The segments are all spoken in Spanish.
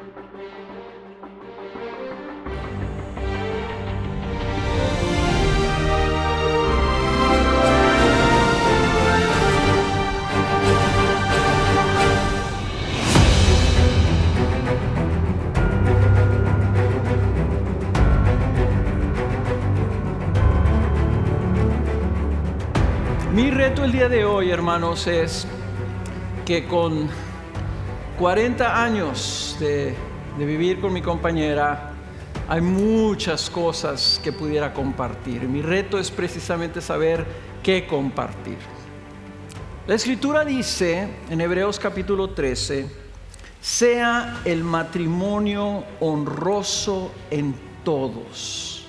Mi reto el día de hoy, hermanos, es que con 40 años de vivir con mi compañera, hay muchas cosas que pudiera compartir. Mi reto es precisamente saber qué compartir. La Escritura dice en Hebreos capítulo 13, sea el matrimonio honroso en todos.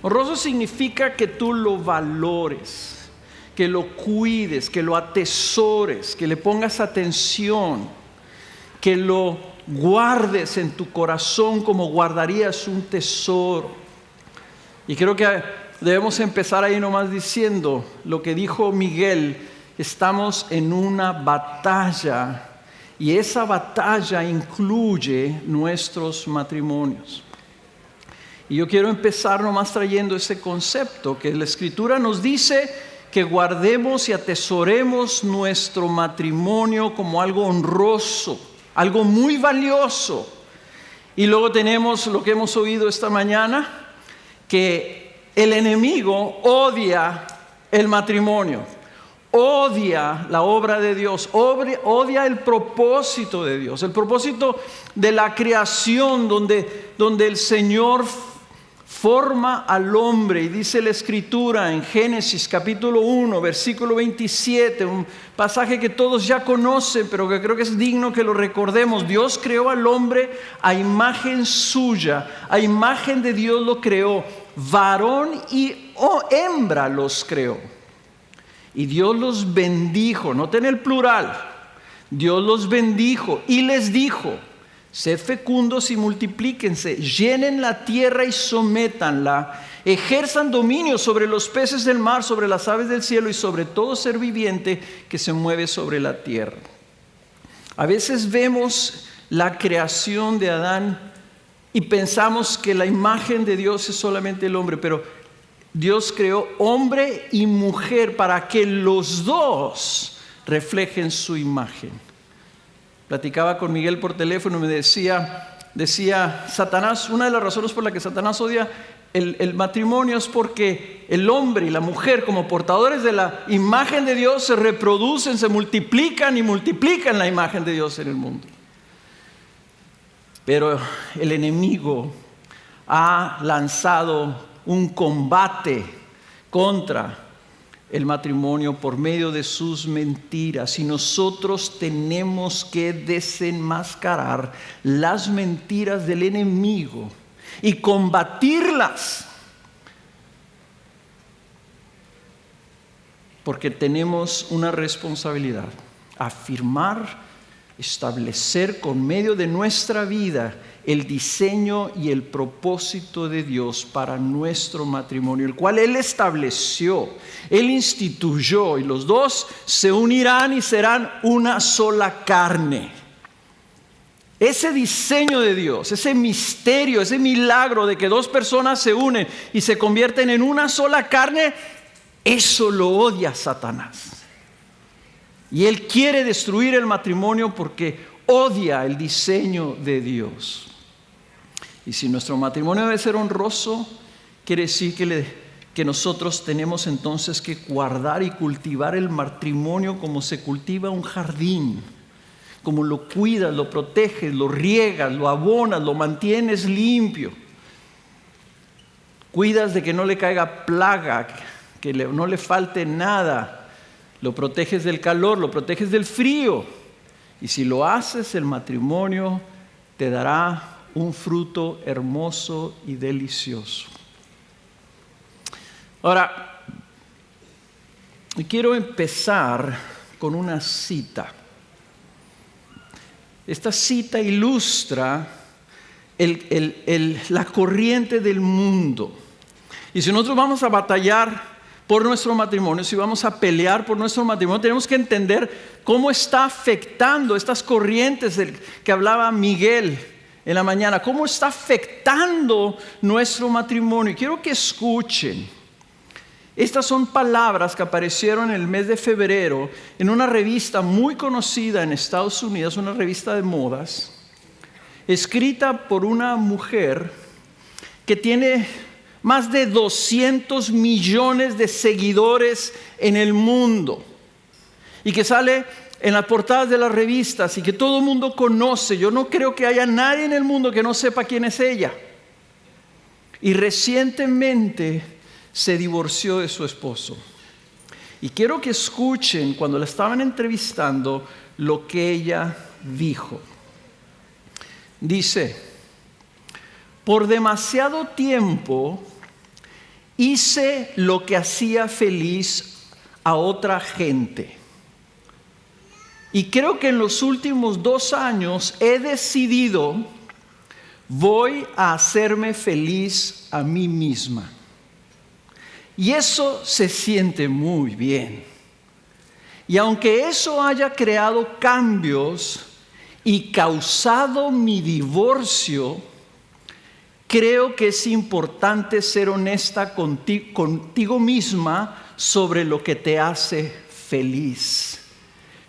Honroso significa que tú lo valores, que lo cuides, que lo atesores, que le pongas atención, que lo guardes en tu corazón como guardarías un tesoro. Y creo que debemos empezar ahí nomás diciendo lo que dijo Miguel: estamos en una batalla, y esa batalla incluye nuestros matrimonios. Y yo quiero empezar nomás trayendo ese concepto que la Escritura nos dice que guardemos y atesoremos nuestro matrimonio como algo honroso, algo muy valioso. Y luego tenemos lo que hemos oído esta mañana, que el enemigo odia el matrimonio, odia la obra de Dios, odia el propósito de Dios, el propósito de la creación donde el Señor forma al hombre. Y dice la Escritura en Génesis capítulo 1, versículo 27, un pasaje que todos ya conocen, pero que creo que es digno que lo recordemos. Dios creó al hombre a imagen suya, a imagen de Dios lo creó, varón y hembra los creó. Y Dios los bendijo, noten el plural, Dios los bendijo y les dijo: sed fecundos y multiplíquense, llenen la tierra y sométanla, ejerzan dominio sobre los peces del mar, sobre las aves del cielo y sobre todo ser viviente que se mueve sobre la tierra. A veces vemos la creación de Adán y pensamos que la imagen de Dios es solamente el hombre, pero Dios creó hombre y mujer para que los dos reflejen su imagen. Platicaba con Miguel por teléfono y me decía Satanás, una de las razones por la que Satanás odia el matrimonio es porque el hombre y la mujer, como portadores de la imagen de Dios, se reproducen, se multiplican y multiplican la imagen de Dios en el mundo. Pero el enemigo ha lanzado un combate contra el matrimonio por medio de sus mentiras, y nosotros tenemos que desenmascarar las mentiras del enemigo y combatirlas, porque tenemos una responsabilidad: afirmar, establecer con medio de nuestra vida el diseño y el propósito de Dios para nuestro matrimonio, el cual Él estableció, Él instituyó, y los dos se unirán y serán una sola carne. Ese diseño de Dios, ese misterio, ese milagro de que dos personas se unen y se convierten en una sola carne, eso lo odia Satanás. Y él quiere destruir el matrimonio porque odia el diseño de Dios. Y si nuestro matrimonio debe ser honroso, quiere decir que nosotros tenemos entonces que guardar y cultivar el matrimonio como se cultiva un jardín. Como lo cuidas, lo proteges, lo riegas, lo abonas, lo mantienes limpio. Cuidas de que no le caiga plaga, que no le falte nada. Lo proteges del calor, lo proteges del frío. Y si lo haces, el matrimonio te dará un fruto hermoso y delicioso. Ahora, quiero empezar con una cita. Esta cita ilustra la corriente del mundo. Y si nosotros vamos a batallar por nuestro matrimonio, si vamos a pelear por nuestro matrimonio, tenemos que entender cómo está afectando estas corrientes del que hablaba Miguel, en la mañana, cómo está afectando nuestro matrimonio. Quiero que escuchen. Estas son palabras que aparecieron en el mes de febrero en una revista muy conocida en Estados Unidos, una revista de modas, escrita por una mujer que tiene más de 200 millones de seguidores en el mundo y que sale en las portadas de las revistas y que todo el mundo conoce. Yo no creo que haya nadie en el mundo que no sepa quién es ella. Y recientemente se divorció de su esposo. Y quiero que escuchen cuando la estaban entrevistando lo que ella dijo. Dice: por demasiado tiempo hice lo que hacía feliz a otra gente. Y creo que en los últimos 2 años he decidido, voy a hacerme feliz a mí misma. Y eso se siente muy bien. Y aunque eso haya creado cambios y causado mi divorcio, creo que es importante ser honesta contigo misma sobre lo que te hace feliz.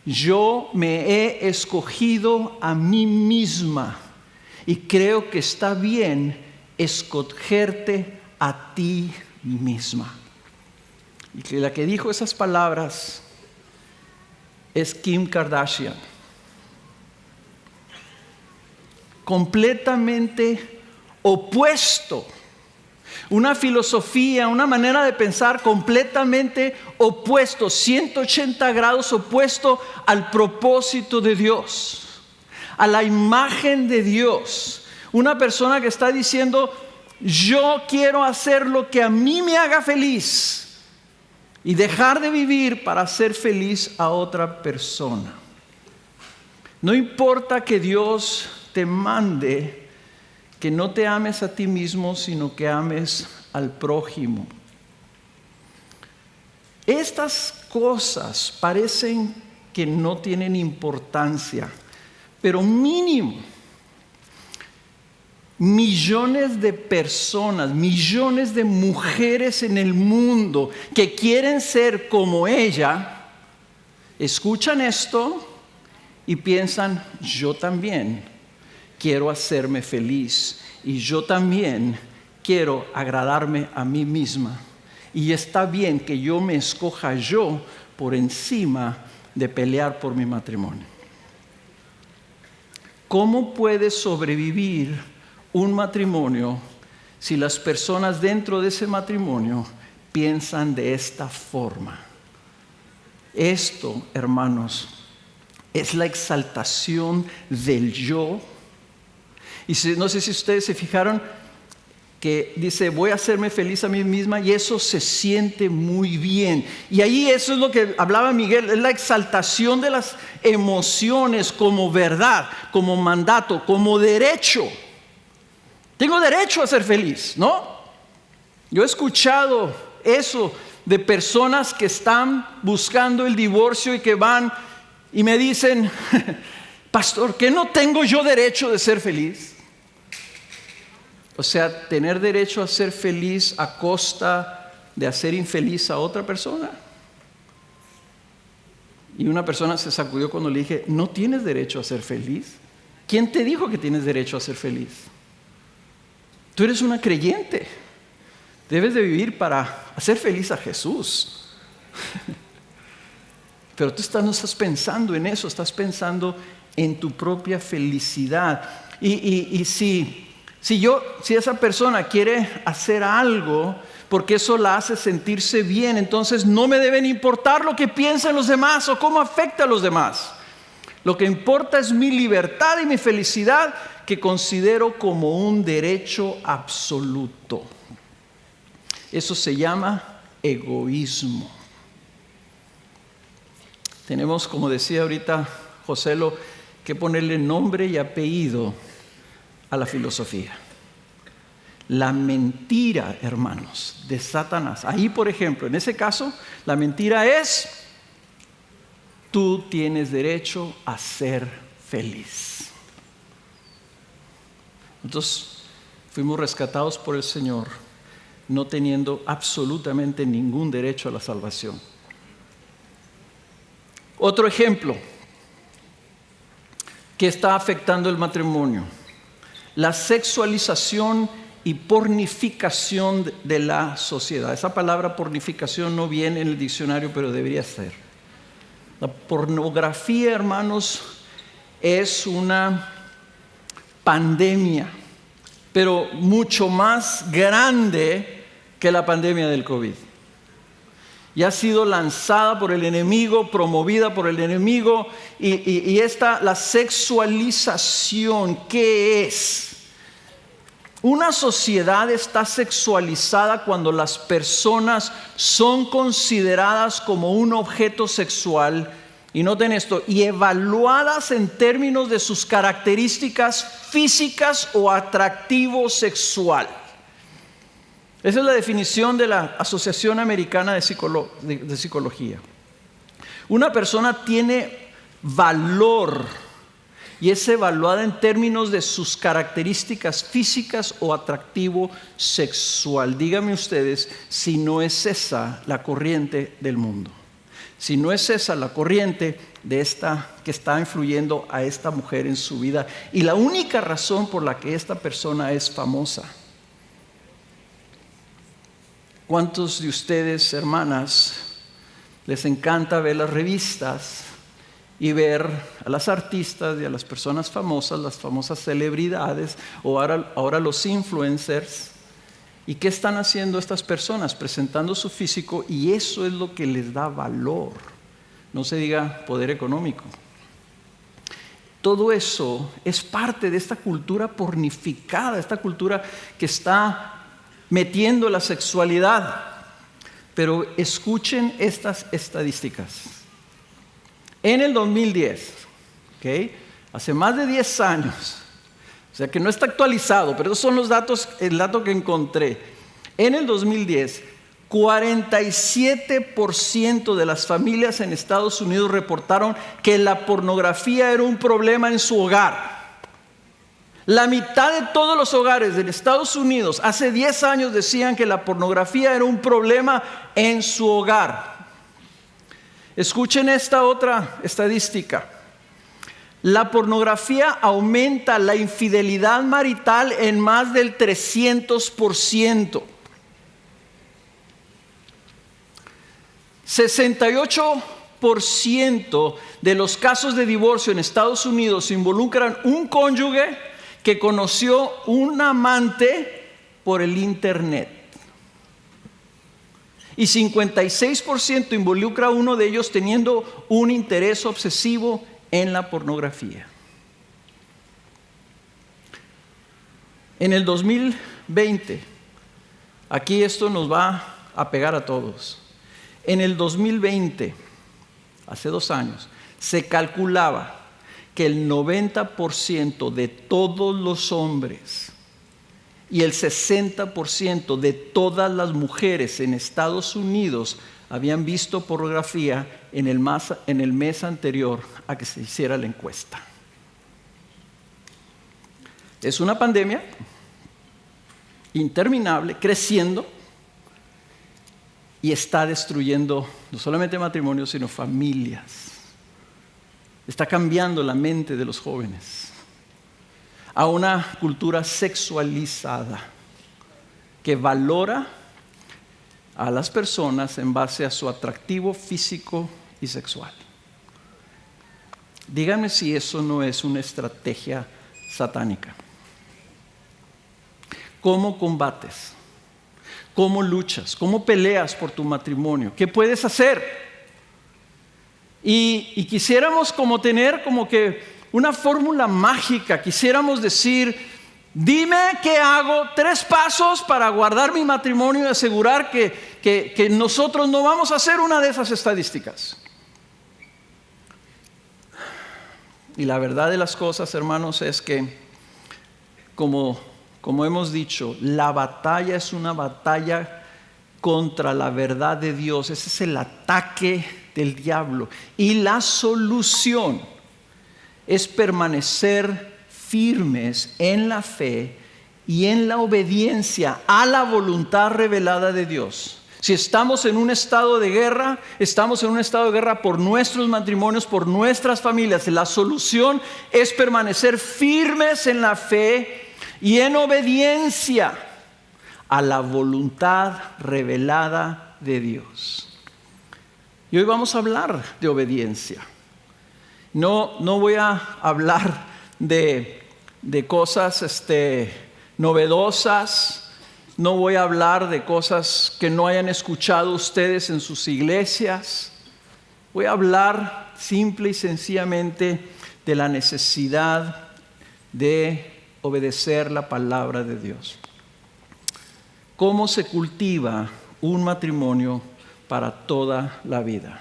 Yo me he escogido a mí misma y creo que está bien escogerte a ti misma. Y que la que dijo esas palabras es Kim Kardashian. Completamente opuesto. Una filosofía, una manera de pensar completamente opuesto, 180 grados opuesto al propósito de Dios, a la imagen de Dios. Una persona que está diciendo: yo quiero hacer lo que a mí me haga feliz y dejar de vivir para hacer feliz a otra persona. No importa que Dios te mande que no te ames a ti mismo, sino que ames al prójimo. Estas cosas parecen que no tienen importancia, pero mínimo, millones de personas, millones de mujeres en el mundo que quieren ser como ella, escuchan esto y piensan: yo también quiero hacerme feliz y yo también quiero agradarme a mí misma. Y está bien que yo me escoja yo por encima de pelear por mi matrimonio. ¿Cómo puede sobrevivir un matrimonio si las personas dentro de ese matrimonio piensan de esta forma? Esto, hermanos, es la exaltación del yo. Y no sé si ustedes se fijaron que dice: voy a hacerme feliz a mí misma, y eso se siente muy bien. Y ahí eso es lo que hablaba Miguel, es la exaltación de las emociones como verdad, como mandato, como derecho. Tengo derecho a ser feliz, ¿no? Yo he escuchado eso de personas que están buscando el divorcio y que van y me dicen: pastor, ¿qué no tengo yo derecho de ser feliz? O sea, tener derecho a ser feliz a costa de hacer infeliz a otra persona. Y una persona se sacudió cuando le dije: no tienes derecho a ser feliz. ¿Quién te dijo que tienes derecho a ser feliz? Tú eres una creyente. Debes de vivir para hacer feliz a Jesús. Pero tú no estás pensando en eso, estás pensando en tu propia felicidad. Y si esa persona quiere hacer algo porque eso la hace sentirse bien, entonces no me deben importar lo que piensan los demás o cómo afecta a los demás. Lo que importa es mi libertad y mi felicidad, que considero como un derecho absoluto. Eso se llama egoísmo. Tenemos, como decía ahorita Joselo, que ponerle nombre y apellido a la filosofía. La mentira, hermanos, de Satanás. Ahí, por ejemplo, en ese caso, la mentira es: tú tienes derecho a ser feliz. Entonces, fuimos rescatados por el Señor, no teniendo absolutamente ningún derecho a la salvación. Otro ejemplo que está afectando el matrimonio: la sexualización y pornificación de la sociedad. Esa palabra pornificación no viene en el diccionario, pero debería ser. La pornografía, hermanos, es una pandemia, pero mucho más grande que la pandemia del COVID. Y ha sido lanzada por el enemigo, promovida por el enemigo. Y la sexualización, ¿qué es? Una sociedad está sexualizada cuando las personas son consideradas como un objeto sexual, y noten esto, y evaluadas en términos de sus características físicas o atractivo sexual. Esa es la definición de la Asociación Americana de Psicología. Una persona tiene valor y es evaluada en términos de sus características físicas o atractivo sexual. Díganme ustedes si no es esa la corriente del mundo. Si no es esa la corriente de esta que está influyendo a esta mujer en su vida. Y la única razón por la que esta persona es famosa. ¿Cuántos de ustedes, hermanas, les encanta ver las revistas y ver a las artistas y a las personas famosas, las famosas celebridades, o ahora los influencers? ¿Y qué están haciendo estas personas? Presentando su físico, y eso es lo que les da valor. No se diga poder económico. Todo eso es parte de esta cultura pornificada, esta cultura que está metiendo la sexualidad. Pero escuchen estas estadísticas. En el 2010, hace más de 10 años, o sea que no está actualizado, pero esos son los datos, el dato que encontré. En el 2010, 47% de las familias en Estados Unidos reportaron que la pornografía era un problema en su hogar. La mitad de todos los hogares en Estados Unidos hace 10 años decían que la pornografía era un problema en su hogar. Escuchen esta otra estadística. La pornografía aumenta la infidelidad marital en más del 300%. 68% de los casos de divorcio en Estados Unidos involucran un cónyuge que conoció un amante por el internet. Y 56% involucra a uno de ellos teniendo un interés obsesivo en la pornografía. En el 2020, aquí esto nos va a pegar a todos. En el 2020, hace 2 años, se calculaba que el 90% de todos los hombres y el 60% de todas las mujeres en Estados Unidos habían visto pornografía en el mes anterior a que se hiciera la encuesta. Es una pandemia interminable, creciendo, y está destruyendo no solamente matrimonios, sino familias. Está cambiando la mente de los jóvenes a una cultura sexualizada que valora a las personas en base a su atractivo físico y sexual. Díganme si eso no es una estrategia satánica. ¿Cómo combates? ¿Cómo luchas? ¿Cómo peleas por tu matrimonio? ¿Qué puedes hacer? Y quisiéramos como tener como que una fórmula mágica. Quisiéramos decir, dime qué hago, 3 pasos para guardar mi matrimonio y asegurar que nosotros no vamos a hacer una de esas estadísticas. Y la verdad de las cosas, hermanos, es que como hemos dicho, la batalla es una batalla contra la verdad de Dios. Ese es el ataque del diablo. Y la solución es permanecer firmes en la fe y en la obediencia a la voluntad revelada de Dios. Si estamos en un estado de guerra, estamos en un estado de guerra por nuestros matrimonios, por nuestras familias. La solución es permanecer firmes en la fe y en obediencia a la voluntad revelada de Dios. Y hoy vamos a hablar de obediencia. No voy a hablar de cosas novedosas. No voy a hablar de cosas que no hayan escuchado ustedes en sus iglesias. Voy a hablar simple y sencillamente de la necesidad de obedecer la palabra de Dios. ¿Cómo se cultiva un matrimonio para toda la vida?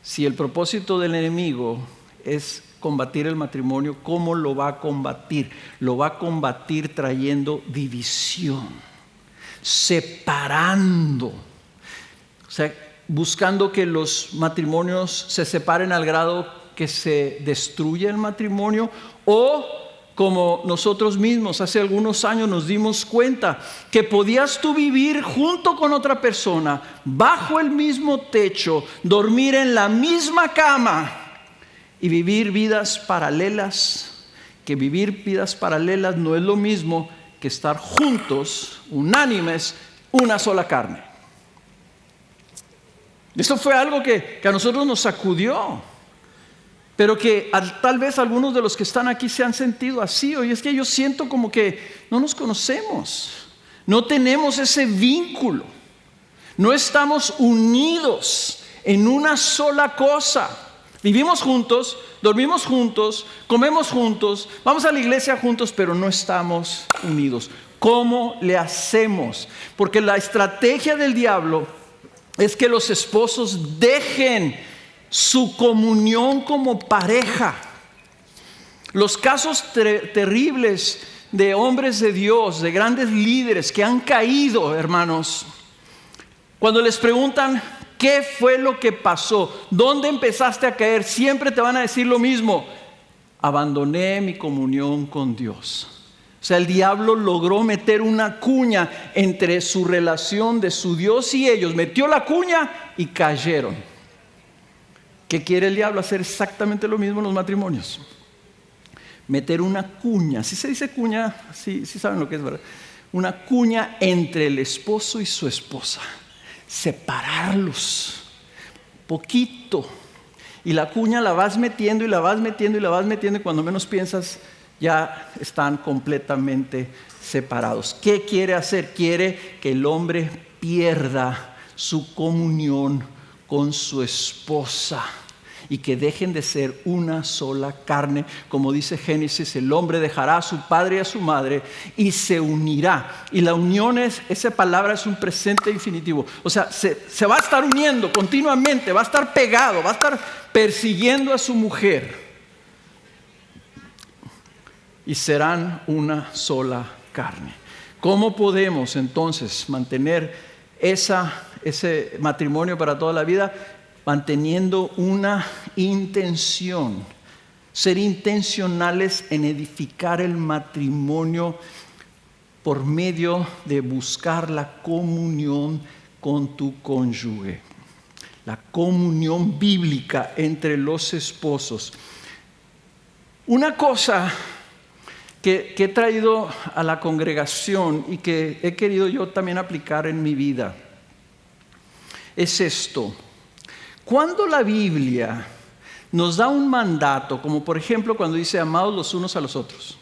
Si el propósito del enemigo es combatir el matrimonio, ¿cómo lo va a combatir? Lo va a combatir trayendo división, separando, o sea, buscando que los matrimonios se separen al grado que se destruya el matrimonio, o como nosotros mismos hace algunos años nos dimos cuenta que podías tú vivir junto con otra persona, bajo el mismo techo, dormir en la misma cama y vivir vidas paralelas. Que vivir vidas paralelas no es lo mismo que estar juntos, unánimes, una sola carne. Esto fue algo que a nosotros nos sacudió. Pero que tal vez algunos de los que están aquí se han sentido así. Oye, es que yo siento como que no nos conocemos. No tenemos ese vínculo. No estamos unidos en una sola cosa. Vivimos juntos, dormimos juntos, comemos juntos, vamos a la iglesia juntos, pero no estamos unidos. ¿Cómo le hacemos? Porque la estrategia del diablo es que los esposos dejen su comunión como pareja. Los casos terribles de hombres de Dios, de grandes líderes que han caído, hermanos, cuando les preguntan ¿qué fue lo que pasó? ¿Dónde empezaste a caer? Siempre te van a decir lo mismo: abandoné mi comunión con Dios. O sea, el diablo logró meter una cuña entre su relación de su Dios y ellos. Metió la cuña y cayeron. ¿Qué quiere el diablo? Hacer exactamente lo mismo en los matrimonios. Meter una cuña. ¿Sí se dice cuña? Sí saben lo que es, ¿verdad? Una cuña entre el esposo y su esposa. Separarlos poquito. Y la cuña la vas metiendo y la vas metiendo y la vas metiendo, y cuando menos piensas ya están completamente separados. ¿Qué quiere hacer? Quiere que el hombre pierda su comunión con su esposa y que dejen de ser una sola carne. Como dice Génesis, el hombre dejará a su padre y a su madre y se unirá. Y la unión esa palabra es un presente infinitivo. O sea, se va a estar uniendo continuamente, va a estar pegado, va a estar persiguiendo a su mujer. Y serán una sola carne. ¿Cómo podemos entonces mantener ese matrimonio para toda la vida? Manteniendo una intención, ser intencionales en edificar el matrimonio por medio de buscar la comunión con tu cónyuge, la comunión bíblica entre los esposos. Una cosa que he traído a la congregación y que he querido yo también aplicar en mi vida es esto. Cuando la Biblia nos da un mandato, como por ejemplo cuando dice amados los unos a los otros,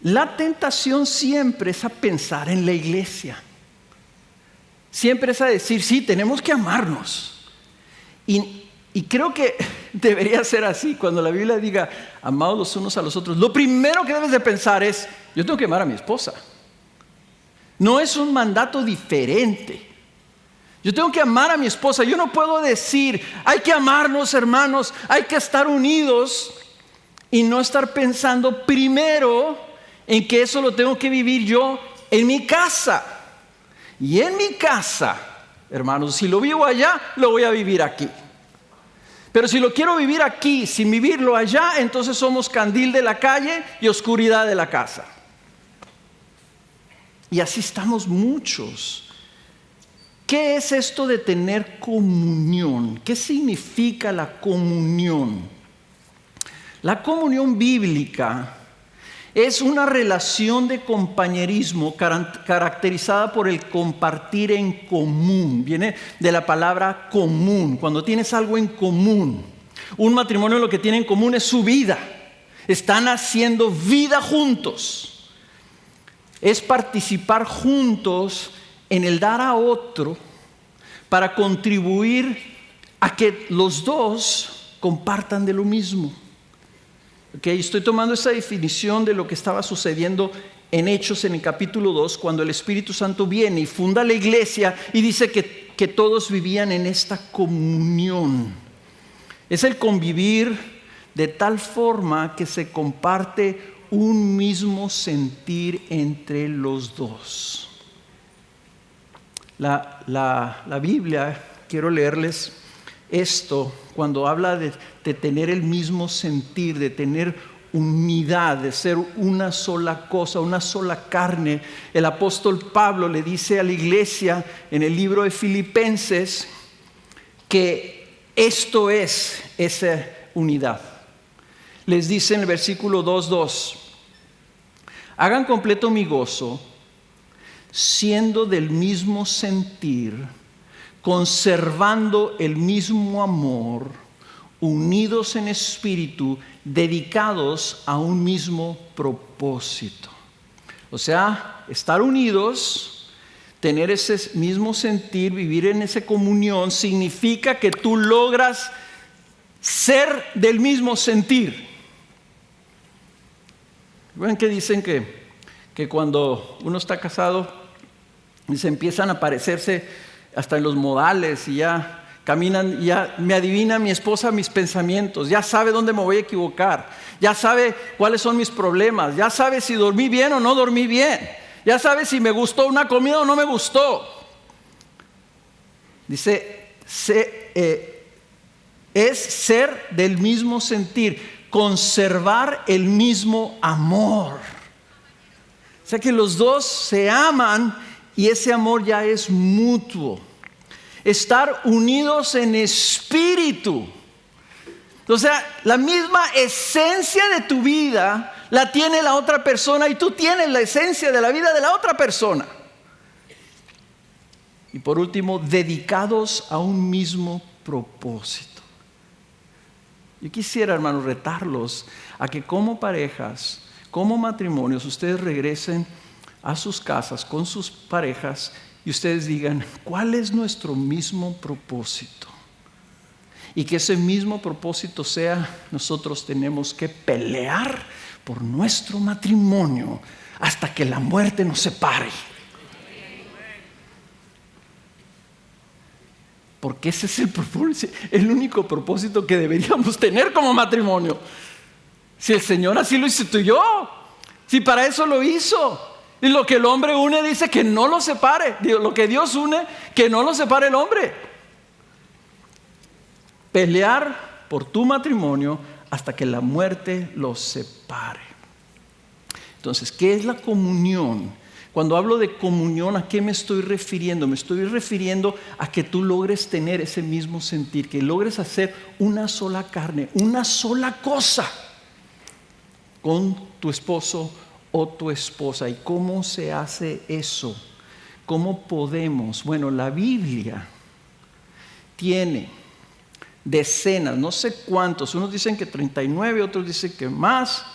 la tentación siempre es a pensar en la iglesia. Siempre es a decir, sí, tenemos que amarnos. Y creo que debería ser así. Cuando la Biblia diga amados los unos a los otros, lo primero que debes de pensar es, yo tengo que amar a mi esposa. No es un mandato diferente. Yo tengo que amar a mi esposa. Yo no puedo decir, hay que amarnos, hermanos, hay que estar unidos, y no estar pensando primero en que eso lo tengo que vivir yo en mi casa. Y en mi casa, hermanos, si lo vivo allá, lo voy a vivir aquí. Pero si lo quiero vivir aquí, sin vivirlo allá, entonces somos candil de la calle y oscuridad de la casa. Y así estamos muchos. ¿Qué es esto de tener comunión? ¿Qué significa la comunión? La comunión bíblica es una relación de compañerismo caracterizada por el compartir en común. Viene de la palabra común, cuando tienes algo en común. Un matrimonio lo que tiene en común es su vida. Están haciendo vida juntos. Es participar juntos en el dar a otro para contribuir a que los dos compartan de lo mismo. Okay, estoy tomando esa definición de lo que estaba sucediendo en Hechos en el capítulo 2, cuando el Espíritu Santo viene y funda la iglesia y dice que todos vivían en esta comunión. Es el convivir de tal forma que se comparte un mismo sentir entre los dos. La Biblia, quiero leerles esto, cuando habla de tener el mismo sentir, de tener unidad, de ser una sola cosa, una sola carne. El apóstol Pablo le dice a la iglesia en el libro de Filipenses que esto es esa unidad. Les dice en el versículo 2:2, hagan completo mi gozo, siendo del mismo sentir, conservando el mismo amor, unidos en espíritu, dedicados a un mismo propósito. O sea, estar unidos, tener ese mismo sentir, vivir en esa comunión, significa que tú logras ser del mismo sentir. ¿Ven que dicen que cuando uno está casado y se empiezan a parecerse hasta en los modales y ya caminan, ya me adivina mi esposa mis pensamientos, ya sabe dónde me voy a equivocar, ya sabe cuáles son mis problemas, ya sabe si dormí bien o no dormí bien, ya sabe si me gustó una comida o no me gustó? Dice, es ser del mismo sentir, conservar el mismo amor. O sea que los dos se aman y ese amor ya es mutuo. Estar unidos en espíritu. O sea, la misma esencia de tu vida la tiene la otra persona y tú tienes la esencia de la vida de la otra persona. Y por último, dedicados a un mismo propósito. Yo quisiera, hermanos, retarlos a que como parejas, como matrimonios, ustedes regresen a sus casas con sus parejas y ustedes digan, ¿cuál es nuestro mismo propósito? Y que ese mismo propósito sea, nosotros tenemos que pelear por nuestro matrimonio hasta que la muerte nos separe. Porque ese es el único propósito que deberíamos tener como matrimonio. Si el Señor así lo instituyó, si para eso lo hizo. Y lo que el hombre une dice que no lo separe. Lo que Dios une, que no lo separe el hombre. Pelear por tu matrimonio hasta que la muerte los separe. Entonces, ¿qué es la comunión? Cuando hablo de comunión, ¿a qué me estoy refiriendo? Me estoy refiriendo a que tú logres tener ese mismo sentir, que logres hacer una sola carne, una sola cosa con tu esposo o tu esposa. ¿Y cómo se hace eso? ¿Cómo podemos? Bueno, la Biblia tiene decenas, no sé cuántos, unos dicen que 39, otros dicen que más,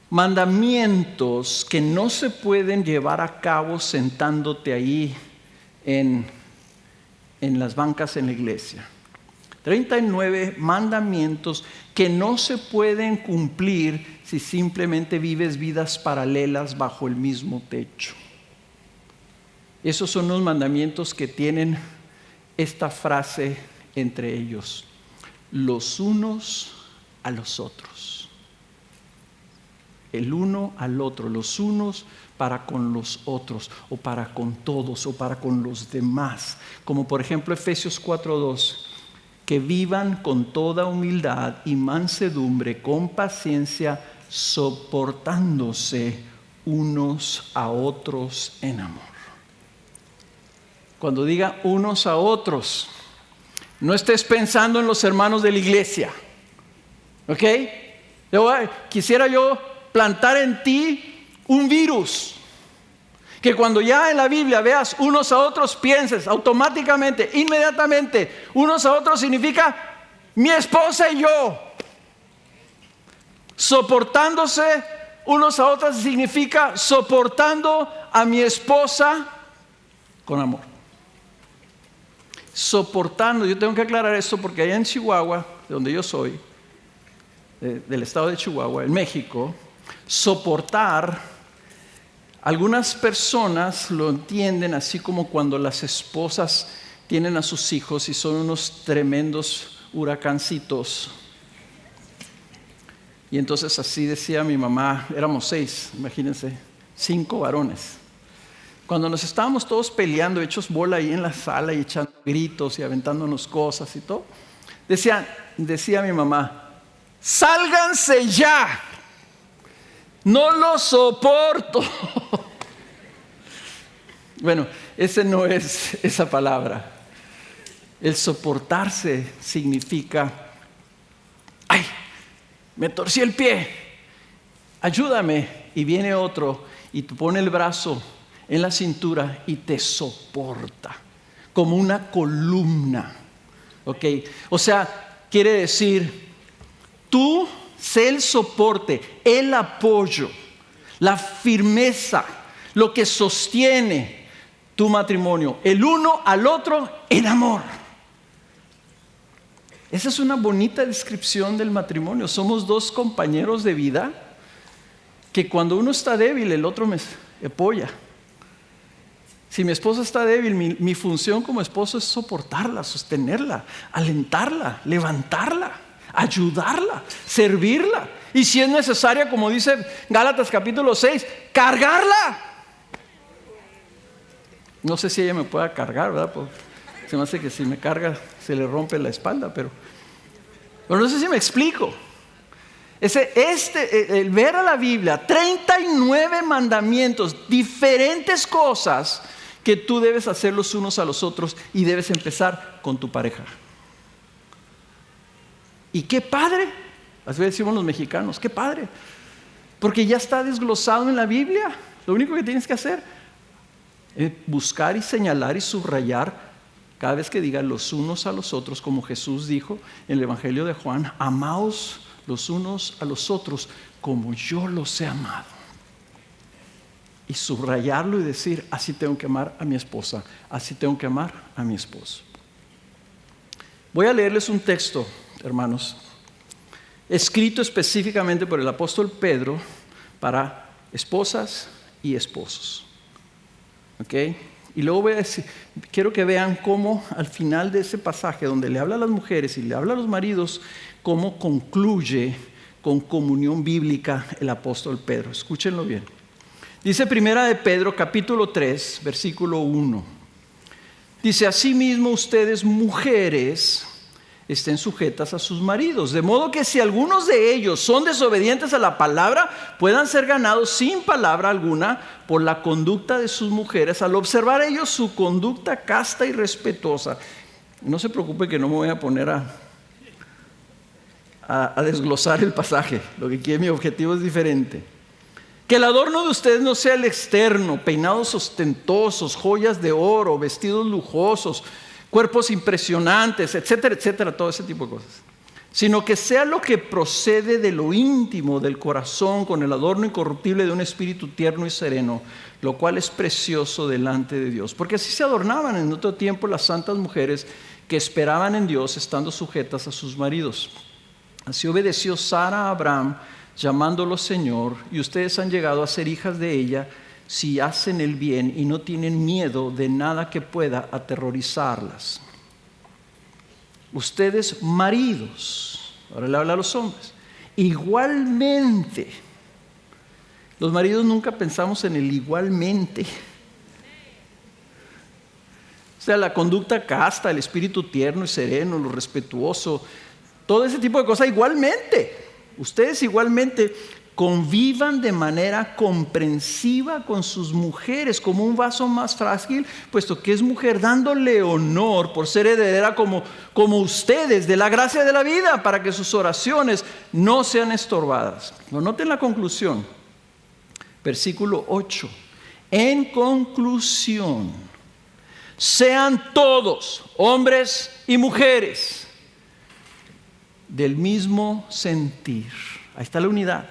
mandamientos que no se pueden llevar a cabo sentándote ahí en las bancas en la iglesia. 39 mandamientos que no se pueden cumplir si simplemente vives vidas paralelas bajo el mismo techo. Esos son los mandamientos que tienen esta frase entre ellos: los unos a los otros. El uno al otro, los unos para con los otros, o para con todos, o para con los demás. Como por ejemplo Efesios 4:2, que vivan con toda humildad y mansedumbre, con paciencia, soportándose unos a otros en amor. Cuando diga unos a otros, no estés pensando en los hermanos de la iglesia. ¿Ok? Quisiera yo plantar en ti un virus. Que cuando ya en la Biblia veas unos a otros, pienses automáticamente, inmediatamente, unos a otros significa mi esposa y yo. Soportándose unos a otros significa soportando a mi esposa con amor. Soportando, yo tengo que aclarar esto porque allá en Chihuahua, de donde yo soy, del estado de Chihuahua, en México, soportar, algunas personas lo entienden así como cuando las esposas tienen a sus hijos y son unos tremendos huracancitos. Y entonces así decía mi mamá, éramos 6, imagínense, 5 varones. Cuando nos estábamos todos peleando, hechos bola ahí en la sala y echando gritos y aventándonos cosas y todo, decía mi mamá, sálganse ya, no lo soporto. Bueno, ese no es esa palabra. El soportarse significa, ay, me torcí el pie, ayúdame. Y viene otro y te pone el brazo en la cintura y te soporta como una columna. ¿Ok? O sea, quiere decir, tú sé el soporte, el apoyo, la firmeza, lo que sostiene tu matrimonio, el uno al otro en amor. Esa es una bonita descripción del matrimonio. Somos dos compañeros de vida que cuando uno está débil, el otro me apoya. Si mi esposa está débil, mi función como esposo es soportarla, sostenerla, alentarla, levantarla, ayudarla, servirla. Y si es necesaria, como dice Gálatas capítulo 6, cargarla. No sé si ella me pueda cargar, ¿verdad? Pues, se me hace que si me carga se le rompe la espalda, pero no sé si me explico. El ver a la Biblia, 39 mandamientos, diferentes cosas que tú debes hacer los unos a los otros y debes empezar con tu pareja. Y qué padre, así decimos los mexicanos, qué padre, porque ya está desglosado en la Biblia. Lo único que tienes que hacer es buscar y señalar y subrayar cada vez que digan los unos a los otros, como Jesús dijo en el Evangelio de Juan, amaos los unos a los otros como yo los he amado. Y subrayarlo y decir, así tengo que amar a mi esposa, así tengo que amar a mi esposo. Voy a leerles un texto, hermanos, escrito específicamente por el apóstol Pedro para esposas y esposos. ¿Ok? Y luego voy a decir, quiero que vean cómo al final de ese pasaje donde le habla a las mujeres y le habla a los maridos, cómo concluye con comunión bíblica el apóstol Pedro. Escúchenlo bien. Dice Primera de Pedro, capítulo 3, versículo 1. Dice, asimismo ustedes mujeres estén sujetas a sus maridos, de modo que si algunos de ellos son desobedientes a la palabra, puedan ser ganados sin palabra alguna por la conducta de sus mujeres, al observar ellos su conducta casta y respetuosa. No se preocupe que no me voy a poner a desglosar el pasaje, lo que quiere, mi objetivo es diferente. Que el adorno de ustedes no sea el externo, peinados ostentosos, joyas de oro, vestidos lujosos, cuerpos impresionantes, etcétera, etcétera, todo ese tipo de cosas, sino que sea lo que procede de lo íntimo del corazón, con el adorno incorruptible de un espíritu tierno y sereno, lo cual es precioso delante de Dios. Porque así se adornaban en otro tiempo las santas mujeres que esperaban en Dios, estando sujetas a sus maridos. Así obedeció Sara a Abraham, llamándolo Señor, y ustedes han llegado a ser hijas de ella si hacen el bien y no tienen miedo de nada que pueda aterrorizarlas. Ustedes maridos, ahora le habla a los hombres, igualmente. Los maridos nunca pensamos en el igualmente. sea, la conducta casta, el espíritu tierno y sereno, lo respetuoso, todo ese tipo de cosas. Igualmente, ustedes igualmente convivan de manera comprensiva con sus mujeres, como un vaso más frágil, puesto que es mujer, dándole honor por ser heredera como ustedes de la gracia de la vida, para que sus oraciones no sean estorbadas. Noten la conclusión, versículo 8. En conclusión, sean todos, hombres y mujeres, del mismo sentir. Ahí está la unidad.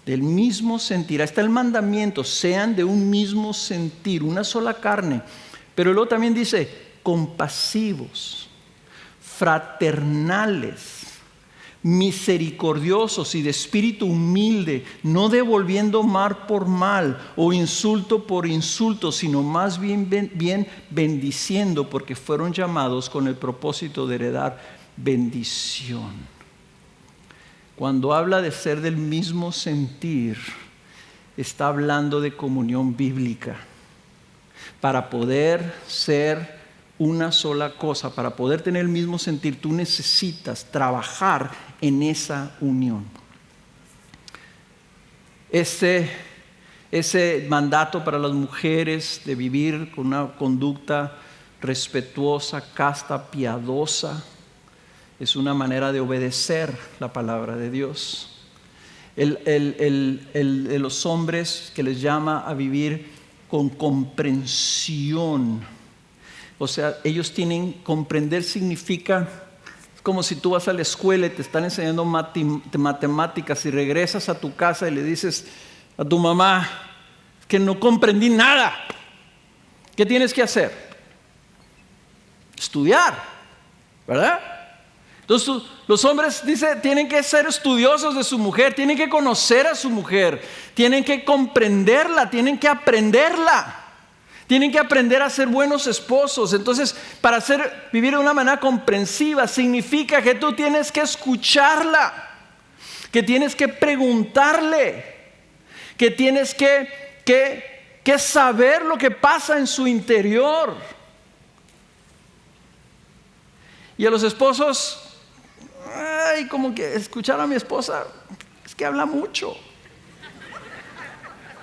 Del mismo sentir. Ahí está el mandamiento. Sean de un mismo sentir, una sola carne. Pero luego también dice, compasivos, fraternales, misericordiosos y de espíritu humilde, no devolviendo mal por mal o insulto por insulto, sino más bien bendiciendo, porque fueron llamados con el propósito de heredar bendición. Cuando habla de ser del mismo sentir, está hablando de comunión bíblica. Para poder ser una sola cosa, para poder tener el mismo sentir, tú necesitas trabajar en esa unión. Ese mandato para las mujeres de vivir con una conducta respetuosa, casta, piadosa, es una manera de obedecer la palabra de Dios. Los hombres que les llama a vivir con comprensión. O sea, ellos tienen, comprender significa, es como si tú vas a la escuela y te están enseñando matemáticas y regresas a tu casa y le dices a tu mamá que no comprendí nada. ¿Qué tienes que hacer? Estudiar, ¿verdad? Entonces los hombres, dice, tienen que ser estudiosos de su mujer, tienen que conocer a su mujer, tienen que comprenderla, tienen que aprenderla, tienen que aprender a ser buenos esposos. Entonces, para vivir de una manera comprensiva significa que tú tienes que escucharla, que tienes que preguntarle, que tienes que saber lo que pasa en su interior. Y a los esposos, como que escuchar a mi esposa, es que habla mucho.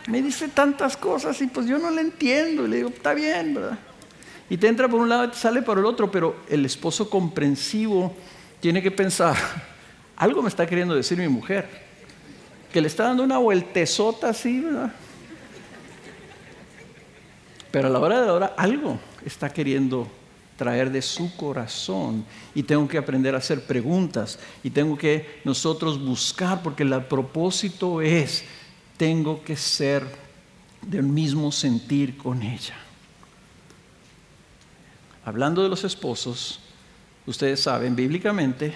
Me dice tantas cosas y pues yo no le entiendo. Y le digo, está bien, ¿verdad? Y te entra por un lado y te sale por el otro. Pero el esposo comprensivo tiene que pensar, algo me está queriendo decir mi mujer, que le está dando una vueltezota así, ¿verdad? Pero a la hora de la hora algo está queriendo traer de su corazón, y tengo que aprender a hacer preguntas y tengo que nosotros buscar, porque el propósito es, tengo que ser del mismo sentir con ella. Hablando de los esposos, ustedes saben bíblicamente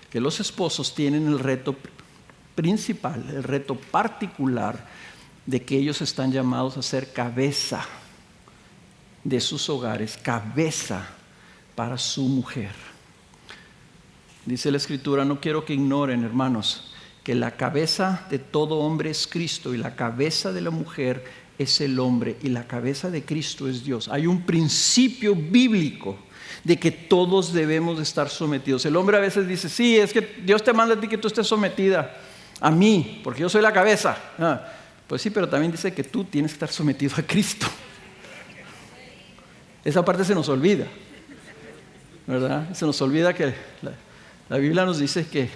que los esposos tienen el reto principal, el reto particular de que ellos están llamados a ser cabeza de sus hogares, cabeza para su mujer. Dice la Escritura, no quiero que ignoren, hermanos, que la cabeza de todo hombre es Cristo y la cabeza de la mujer es el hombre y la cabeza de Cristo es Dios. Hay un principio bíblico de que todos debemos de estar sometidos. El hombre a veces dice, sí, es que Dios te manda a ti que tú estés sometida a mí, porque yo soy la cabeza. Pues sí, pero también dice que tú tienes que estar sometido a Cristo. Esa parte se nos olvida, ¿verdad? Se nos olvida que la Biblia nos dice que,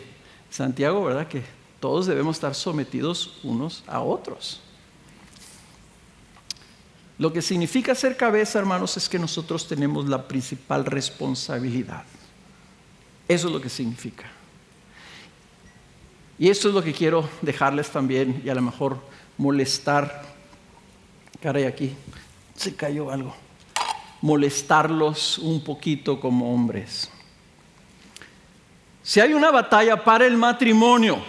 Santiago, ¿verdad? Que todos debemos estar sometidos unos a otros. Lo que significa ser cabeza, hermanos, es que nosotros tenemos la principal responsabilidad. Eso es lo que significa. Y esto es lo que quiero dejarles también, y a lo mejor molestar. Caray, aquí se cayó algo. Molestarlos un poquito como hombres. Si hay una batalla para el matrimonio,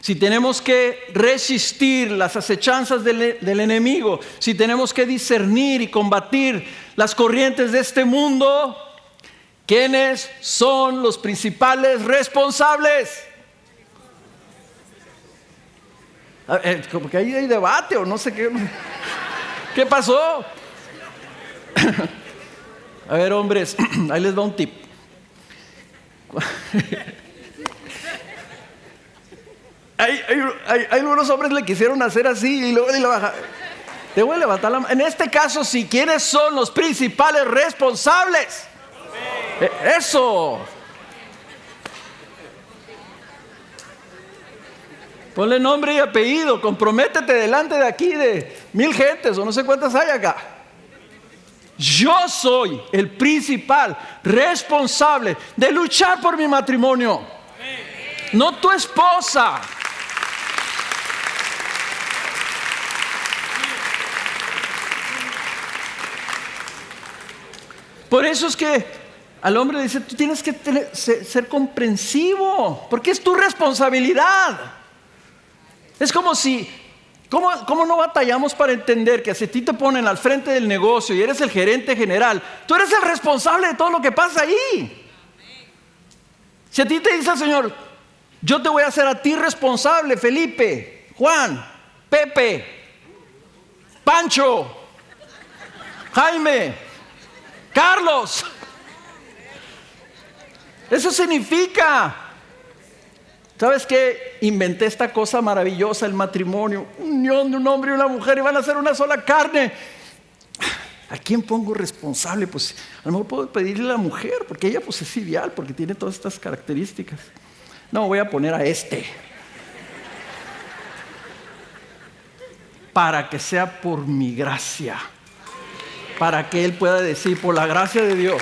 si tenemos que resistir las acechanzas del enemigo, si tenemos que discernir y combatir las corrientes de este mundo, ¿quiénes son los principales responsables? Como que ahí hay debate o no sé qué. ¿Qué pasó? A ver, hombres, ahí les va un tip. Hay algunos hombres le quisieron hacer así y luego le baja. Te voy a levantar la mano. En este caso, si ¿quiénes son los principales responsables? Eso. Ponle nombre y apellido. Comprométete delante de aquí de 1000 gentes o no sé cuántas hay acá. Yo soy el principal responsable de luchar por mi matrimonio. No tu esposa. Por eso es que al hombre le dice, tú tienes que ser comprensivo, porque es tu responsabilidad. Es como si, ¿cómo no batallamos para entender que si a ti te ponen al frente del negocio y eres el gerente general, tú eres el responsable de todo lo que pasa ahí? Si a ti te dice el Señor, yo te voy a hacer a ti responsable, Felipe, Juan, Pepe, Pancho, Jaime, Carlos. Eso significa, ¿sabes qué? Inventé esta cosa maravillosa, el matrimonio, unión de un hombre y una mujer y van a ser una sola carne. ¿A quién pongo responsable? Pues a lo mejor puedo pedirle a la mujer, porque ella pues es ideal, porque tiene todas estas características. No, voy a poner a este. Para que sea por mi gracia. Para que él pueda decir, por la gracia de Dios.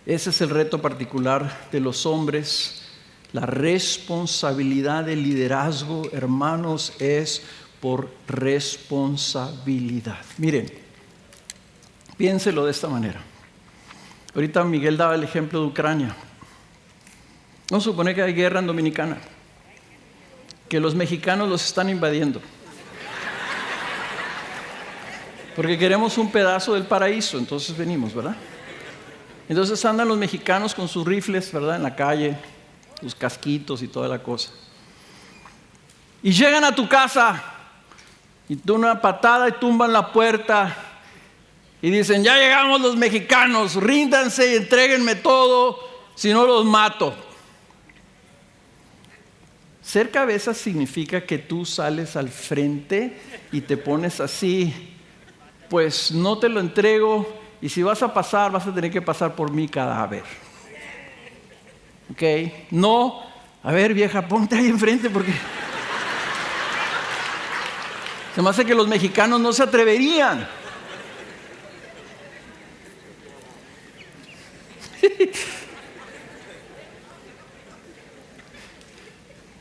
Ese es el reto particular de los hombres. La responsabilidad del liderazgo, hermanos, es por responsabilidad. Miren, piénselo de esta manera. Ahorita Miguel daba el ejemplo de Ucrania. Vamos a suponer que hay guerra en Dominicana, que los mexicanos los están invadiendo, porque queremos un pedazo del paraíso, entonces venimos, ¿verdad? Entonces andan los mexicanos con sus rifles, ¿verdad? En la calle, sus casquitos y toda la cosa. Y llegan a tu casa y dan una patada y tumban la puerta y dicen, ya llegamos los mexicanos, ríndanse y entréguenme todo, si no los mato. Ser cabeza significa que tú sales al frente y te pones así, pues no te lo entrego y si vas a pasar, vas a tener que pasar por mi cadáver. ¿Ok? No, a ver vieja, ponte ahí enfrente porque se me hace que los mexicanos no se atreverían.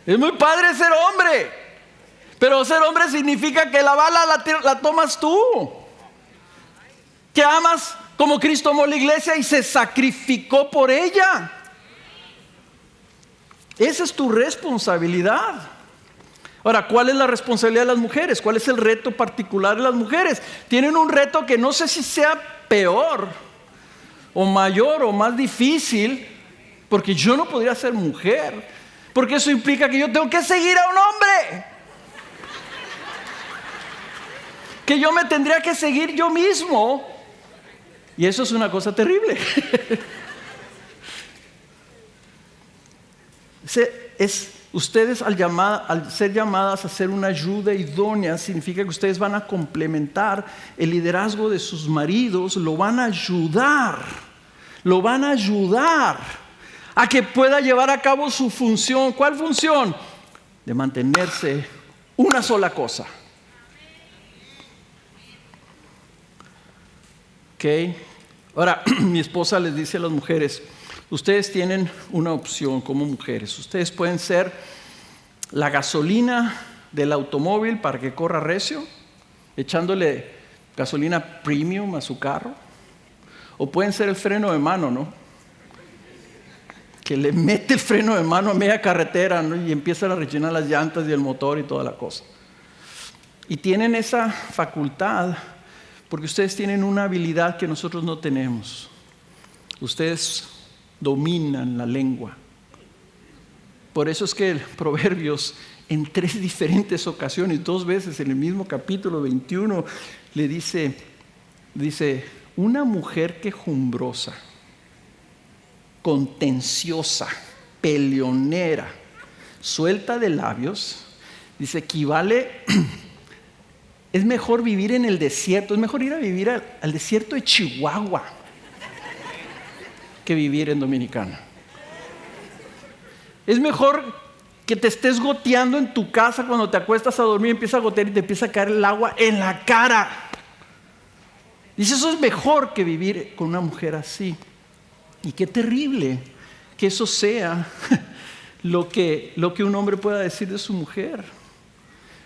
Es muy padre ser hombre, pero ser hombre significa que la bala la tomas tú, que amas como Cristo amó la iglesia y se sacrificó por ella. Esa es tu responsabilidad. Ahora, ¿cuál es la responsabilidad de las mujeres? ¿Cuál es el reto particular de las mujeres? Tienen un reto que no sé si sea peor o mayor o más difícil, porque yo no podría ser mujer. Porque eso implica que yo tengo que seguir a un hombre. Que yo me tendría que seguir yo mismo. Y eso es una cosa terrible. Ustedes al ser llamadas a ser una ayuda idónea, significa que ustedes van a complementar el liderazgo de sus maridos, lo van a ayudar a que pueda llevar a cabo su función. ¿Cuál función? De mantenerse una sola cosa. ¿Ok? Ahora, mi esposa les dice a las mujeres, ustedes tienen una opción como mujeres. Ustedes pueden ser la gasolina del automóvil para que corra recio, echándole gasolina premium a su carro. O pueden ser el freno de mano, ¿no? Que le mete el freno de mano a media carretera, ¿no? Y empiezan a rellenar las llantas y el motor y toda la cosa. Y tienen esa facultad porque ustedes tienen una habilidad que nosotros no tenemos. Ustedes dominan la lengua. Por eso es que el Proverbios en 3 diferentes ocasiones, 2 veces en el mismo capítulo 21, le dice, una mujer quejumbrosa, contenciosa, peleonera, suelta de labios, dice, equivale, es mejor vivir en el desierto, es mejor ir a vivir al desierto de Chihuahua que vivir en Dominicana. Es mejor que te estés goteando en tu casa cuando te acuestas a dormir, empieza a gotear y te empieza a caer el agua en la cara. Dice, eso es mejor que vivir con una mujer así. Y qué terrible que eso sea lo que un hombre pueda decir de su mujer.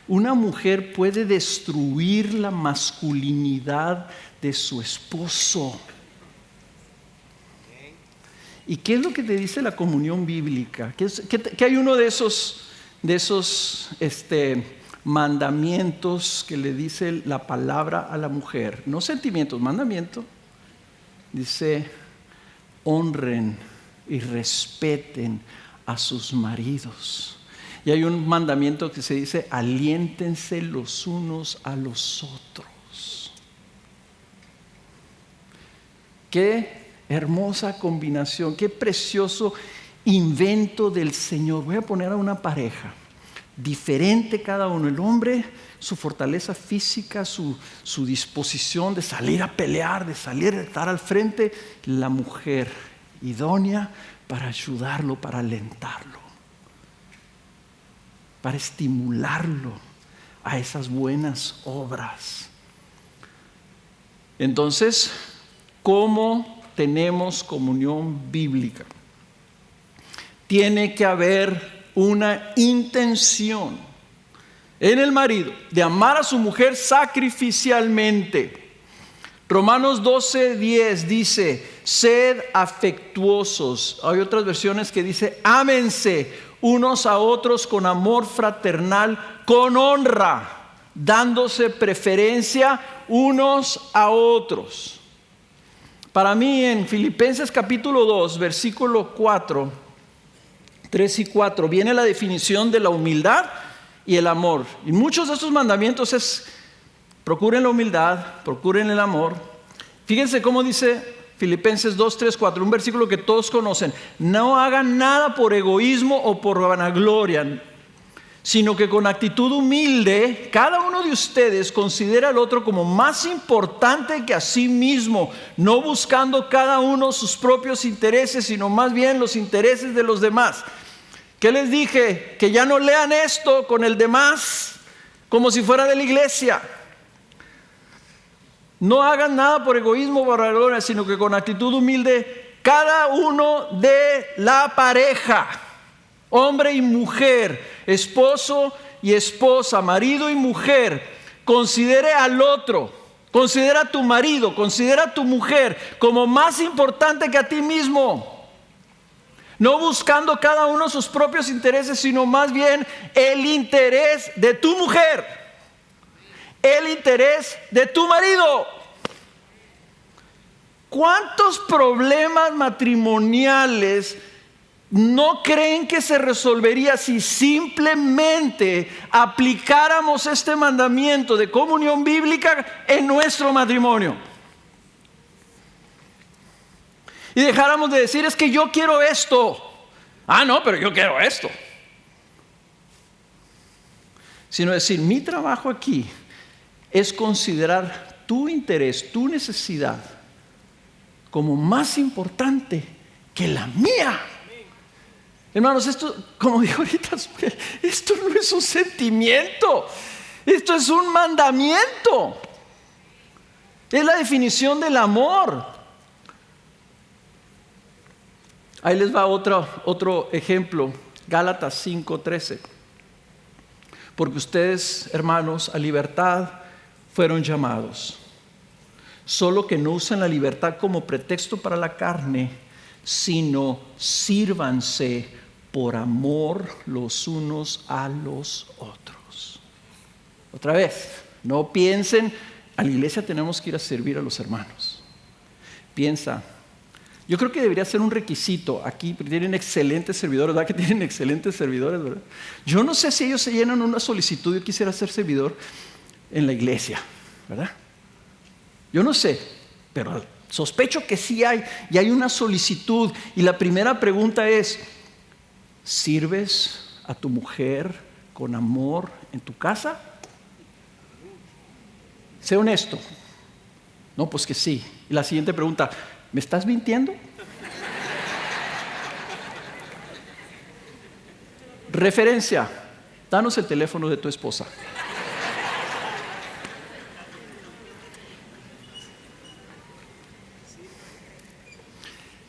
Una mujer puede destruir la masculinidad de su esposo. ¿Y qué es lo que te dice la comunión bíblica? Que hay uno de esos mandamientos que le dice la palabra a la mujer, no sentimientos, mandamiento. Dice, honren y respeten a sus maridos. Y hay un mandamiento que se dice, aliéntense los unos a los otros. Qué hermosa combinación, qué precioso invento del Señor. Voy a poner a una pareja diferente cada uno. El hombre, su fortaleza física, su disposición de salir a pelear, de salir a estar al frente. La mujer, idónea para ayudarlo, para alentarlo, para estimularlo a esas buenas obras. Entonces, ¿cómo tenemos comunión bíblica? Tiene que haber una intención en el marido de amar a su mujer sacrificialmente. Romanos 12:10 dice, sed afectuosos. Hay otras versiones que dice, ámense unos a otros con amor fraternal, con honra, dándose preferencia unos a otros. Para mí en Filipenses capítulo 2, versículo 3 y 4, viene la definición de la humildad y el amor. Y muchos de estos mandamientos es, procuren la humildad, procuren el amor. Fíjense cómo dice Filipenses 2, 3, 4, un versículo que todos conocen. No hagan nada por egoísmo o por vanagloria, sino que con actitud humilde, cada uno de ustedes considera al otro como más importante que a sí mismo, no buscando cada uno sus propios intereses, sino más bien los intereses de los demás. ¿Qué les dije? Que ya no lean esto con el demás como si fuera de la iglesia. No hagan nada por egoísmo o vanagloria, sino que con actitud humilde, cada uno de la pareja, hombre y mujer, esposo y esposa, marido y mujer, considere al otro, considera a tu marido, considera a tu mujer como más importante que a ti mismo. No buscando cada uno sus propios intereses, sino más bien el interés de tu mujer, el interés de tu marido. ¿Cuántos problemas matrimoniales no creen que se resolvería si simplemente aplicáramos este mandamiento de comunión bíblica en nuestro matrimonio? Y dejáramos de decir, es que yo quiero esto. Ah, no, pero yo quiero esto. Sino decir, mi trabajo aquí es considerar tu interés, tu necesidad como más importante que la mía. Hermanos, esto, como dijo ahorita, esto no es un sentimiento, esto es un mandamiento. Es la definición del amor. Ahí les va otro ejemplo, Gálatas 5:13. Porque ustedes, hermanos, a libertad fueron llamados, solo que no usen la libertad como pretexto para la carne, sino sírvanse por amor los unos a los otros. Otra vez, no piensen, a la iglesia tenemos que ir a servir a los hermanos. Piensa, Yo creo que debería ser un requisito. Aquí tienen excelentes servidores, ¿verdad? Que tienen excelentes servidores, ¿verdad? Yo no sé si ellos se llenan una solicitud. Yo quisiera ser servidor en la iglesia, ¿verdad? Yo no sé, pero sospecho que sí hay. Y hay una solicitud. Y la primera pregunta es: ¿sirves a tu mujer con amor en tu casa? Sé honesto. No, pues que sí. Y la siguiente pregunta: ¿me estás mintiendo? Referencia: danos el teléfono de tu esposa.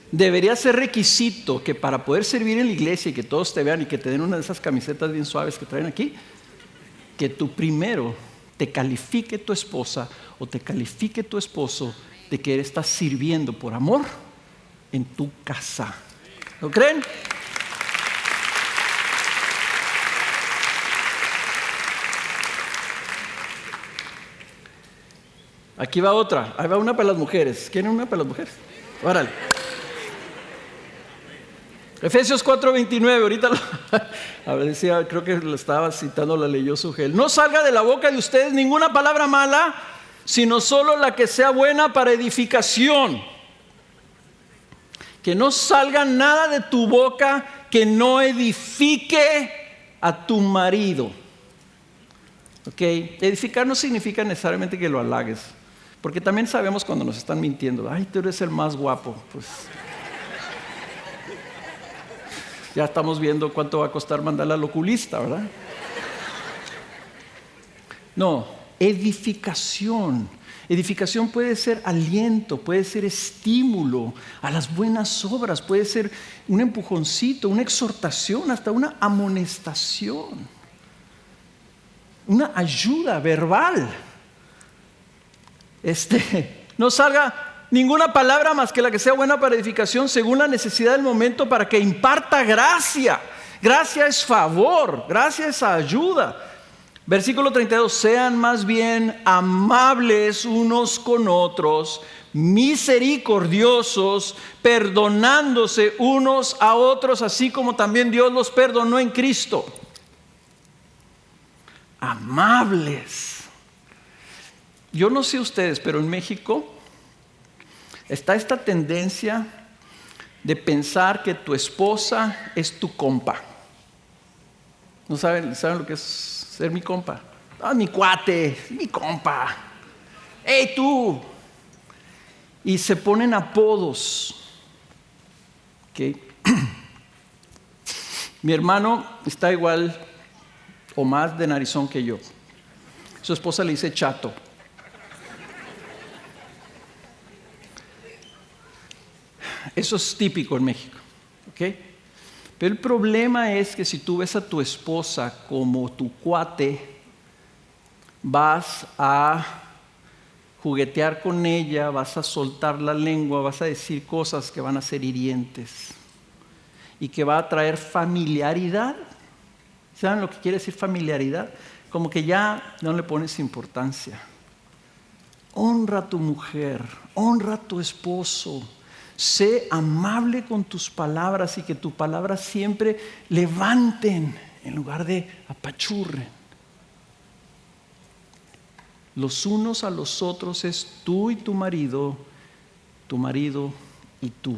Debería ser requisito que para poder servir en la iglesia y que todos te vean y que te den una de esas camisetas bien suaves que traen aquí, que tú primero te califique tu esposa o te califique tu esposo de que estás sirviendo por amor en tu casa. ¿Lo creen? Aquí va otra. Ahí va una para las mujeres. ¿Quieren una para las mujeres? Órale. Efesios 4:29, ahorita a ver, decía, creo que lo estaba citando, la leyó Sugel. No salga de la boca de ustedes ninguna palabra mala, sino solo la que sea buena para edificación. Que no salga nada de tu boca que no edifique a tu marido. ¿Ok? Edificar no significa necesariamente que lo halagues, porque también sabemos cuando nos están mintiendo. Ay, tú eres el más guapo. Pues ya estamos viendo cuánto va a costar mandarla al oculista, ¿verdad? No, edificación. Edificación puede ser aliento, puede ser estímulo a las buenas obras, puede ser un empujoncito, una exhortación, hasta una amonestación, una ayuda verbal. No salga ninguna palabra más que la que sea buena para edificación según la necesidad del momento, para que imparta gracia. Gracia es favor, gracia es ayuda. Versículo 32, sean más bien amables unos con otros, misericordiosos, perdonándose unos a otros, así como también Dios los perdonó en Cristo. Amables. Yo no sé ustedes, pero en México está esta tendencia de pensar que tu esposa es tu compa. ¿No saben lo que es ser mi compa? Ah, mi cuate, mi compa. ¡Hey, tú! Y se ponen apodos. ¿Okay? Mi hermano está igual o más de narizón que yo. Su esposa le dice chato. Eso es típico en México, ¿ok? Pero el problema es que si tú ves a tu esposa como tu cuate, vas a juguetear con ella, vas a soltar la lengua, vas a decir cosas que van a ser hirientes y que va a traer familiaridad. ¿Saben lo que quiere decir familiaridad? Como que ya no le pones importancia. Honra a tu mujer, honra a tu esposo. Sé amable con tus palabras y que tus palabras siempre levanten en lugar de apachurren. Los unos a los otros es tú y tu marido y tú.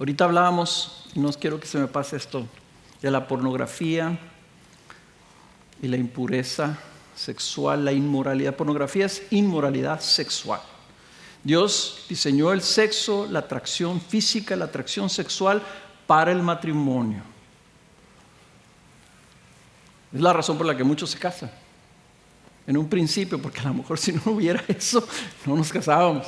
Ahorita hablábamos, y no quiero que se me pase esto, de la pornografía y la impureza sexual, la inmoralidad. Pornografía es inmoralidad sexual. Dios diseñó el sexo, la atracción física, la atracción sexual para el matrimonio. Es la razón por la que muchos se casan. En un principio, porque a lo mejor si no hubiera eso, no nos casábamos.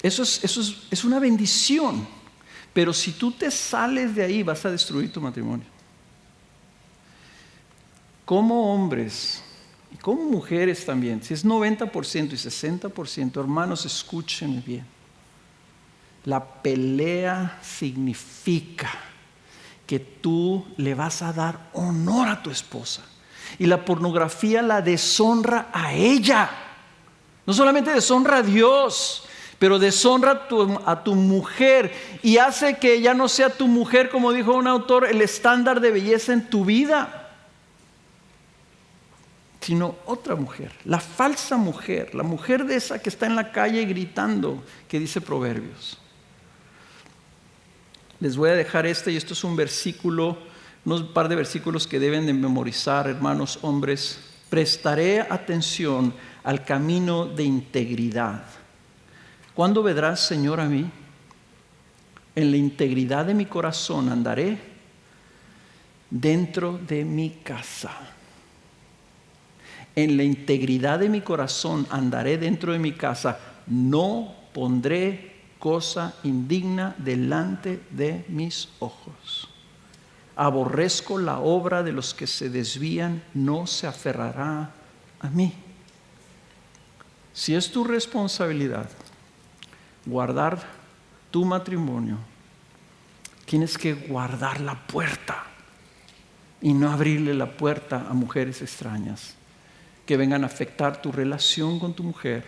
Eso es una bendición. Pero si tú te sales de ahí, vas a destruir tu matrimonio. Como hombres y como mujeres también, si es 90% y 60%, hermanos, escúchenme bien. La pelea significa que tú le vas a dar honor a tu esposa. Y la pornografía la deshonra a ella. No solamente deshonra a Dios, pero deshonra a tu mujer y hace que ella no sea tu mujer, como dijo un autor, el estándar de belleza en tu vida, sino otra mujer, la falsa mujer, la mujer de esa que está en la calle gritando, que dice Proverbios. Les voy a dejar y esto es un versículo, unos par de versículos que deben de memorizar, hermanos hombres. Prestaré atención al camino de integridad. ¿Cuándo vendrás, Señor, a mí? En la integridad de mi corazón andaré dentro de mi casa. En la integridad de mi corazón andaré dentro de mi casa. No pondré cosa indigna delante de mis ojos. Aborrezco la obra de los que se desvían, no se aferrará a mí. Si es tu responsabilidad guardar tu matrimonio, tienes que guardar la puerta y no abrirle la puerta a mujeres extrañas que vengan a afectar tu relación con tu mujer,